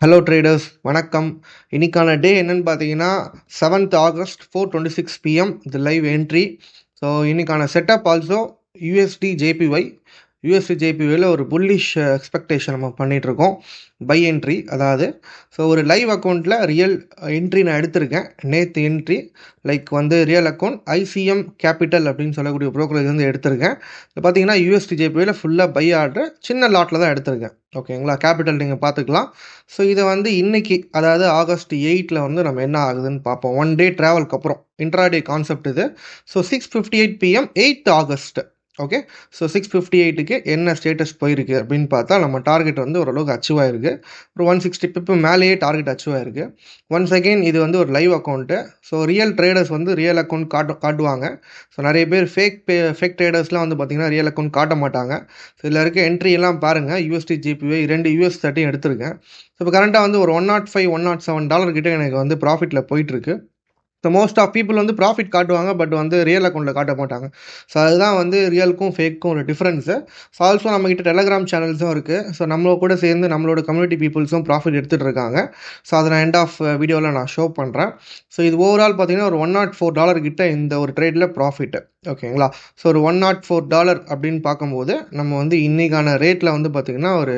Hello traders வணக்கம். இன்னைக்கான டே என்னன்னு பார்த்தீங்கன்னா 7th August 4:26 PM இது லைவ் என்ட்ரி. ஸோ இன்னைக்கான setup also USD JPY. USD ஜேபிஒயில் ஒரு புல்லிஷ் எக்ஸ்பெக்டேஷன் நம்ம பண்ணிகிட்ருக்கோம். பை என்ட்ரி அதாவது ஸோ ஒரு லைவ் அக்கௌண்ட்டில் ரியல் என்ட்ரி நான் எடுத்திருக்கேன். நேற்று entry like real account ICM capital அப்படின்னு சொல்லக்கூடிய ப்ரோக்கரேஜ் எடுத்திருக்கேன். இப்போ பார்த்தீங்கன்னா யூஎஸ்டி ஜேபிஒயில் ஃபுல்லாக பை ஆர்டர் சின்ன லாட்டில் தான் எடுத்திருக்கேன். ஓகேங்களா, கேபிட்டல் நீங்கள் பார்த்துக்கலாம். ஸோ இதை இன்னைக்கு அதாவது August 8 நம்ம என்ன ஆகுதுன்னு பார்ப்போம். 1 டே ட்ராவலுக்கு அப்புறம் இன்ட்ராடே கான்செப்ட் இது. So 6:58 PM 8th August. Okay, so 6:58க்கு என்ன ஸ்டேட்டஸ் போயிருக்கு அப்படின்னு பார்த்தா நம்ம டார்கெட் ஓரளவுக்கு அச்சீவ் ஆயிருக்கு. ஒரு 160 பிப்பு மேலேயே டார்கெட் அச்சீவ் ஆயிருக்கு. ஒன்ஸ் அகெயின் இது ஒரு live account. So real traders real account காட்டுவாங்க. ஸோ நிறைய பேர் ஃபேக் ட்ரேடர்ஸ்லாம் பார்த்தீங்கன்னா ரியல் அக்கௌண்ட் காட்ட மாட்டாங்க. ஸோ இதில் இருக்க என்ட்ரி எல்லாம் பாருங்கள். யூஎஸ்டி ஜிபிஒய் 2 US30 எடுத்திருக்கேன். ஸோ இப்போ கரண்ட்டாக ஒரு $105 $107 கிட்ட எனக்கு ப்ராஃபிட்டில் போயிட்டுருக்கு. So most of people profit காட்டுவாங்க, பட் ரியல் அக்கௌண்ட்டில் காட்ட மாட்டாங்க. ஸோ அதுதான் ரியலுக்கும் ஃபேக்கும் ஒரு டிஃப்ரென்ஸு. ஸோ ஆல்சோ நம்மக்கிட்ட டெலகிராம் சேனல்ஸும் இருக்குது. ஸோ நம்ம கூட சேர்ந்து நம்மளோட கம்யூனிட்டி பீப்புள்ஸும் ப்ராஃபிட் எடுத்துகிட்டு இருக்காங்க. ஸோ அதை நான் எண்ட் ஆஃப் வீடியோவில் நான் ஷோ பண்ணுறேன். ஸோ இது ஓவரால் பார்த்தீங்கன்னா ஒரு $104 கிட்ட இந்த ஒரு ட்ரேடில் ப்ராஃபிட்டு. ஓகேங்களா, ஸோ ஒரு $104 அப்படின்னு பார்க்கும்போது நம்ம இன்றைக்கான ரேட்டில் பார்த்திங்கன்னா ஒரு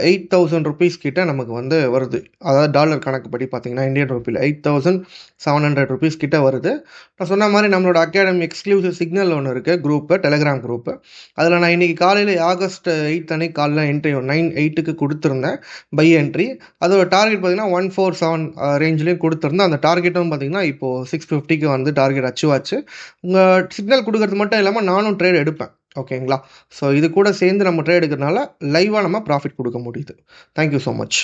8,000 rupees கிட்ட நமக்கு வருது. அதாவது டாலர் கணக்குப்படி பார்த்தீங்கன்னா இந்தியன் ருப்பியில் 8,700 rupees கிட்ட வருது. நான் சொன்ன மாதிரி நம்மளோட அகாடமி எக்ஸ்க்ளூசிவ் சிக்னல் ஒன்று இருக்குது, குரூப்பு, டெலகிராம் குரூப்பு. அதில் நான் இன்றைக்கி காலையில் August 8 அன்னைக்கு காலையில் என்ட்ரி 9:08க்கு கொடுத்துருந்தேன் பை என்ட்ரி. அதோட டார்கெட் பார்த்தீங்கன்னா 147 ரேஞ்சிலையும் கொடுத்துருந்தேன். அந்த டார்கெட்டும் பார்த்தீங்கன்னா இப்போது 650க்கு டார்கெட் அச்சீவ் ஆச்சு. உங்கள் சிக்னல் கொடுக்கறது மட்டும் இல்லாமல் நானும் ட்ரேட் எடுப்பேன். ஓகேங்களா, ஸோ இது கூட சேர்ந்து நம்ம ட்ரேட் எடுக்கிறதுனால லைவாக நம்ம ப்ராஃபிட் கொடுக்க முடியுது. Thank you so much.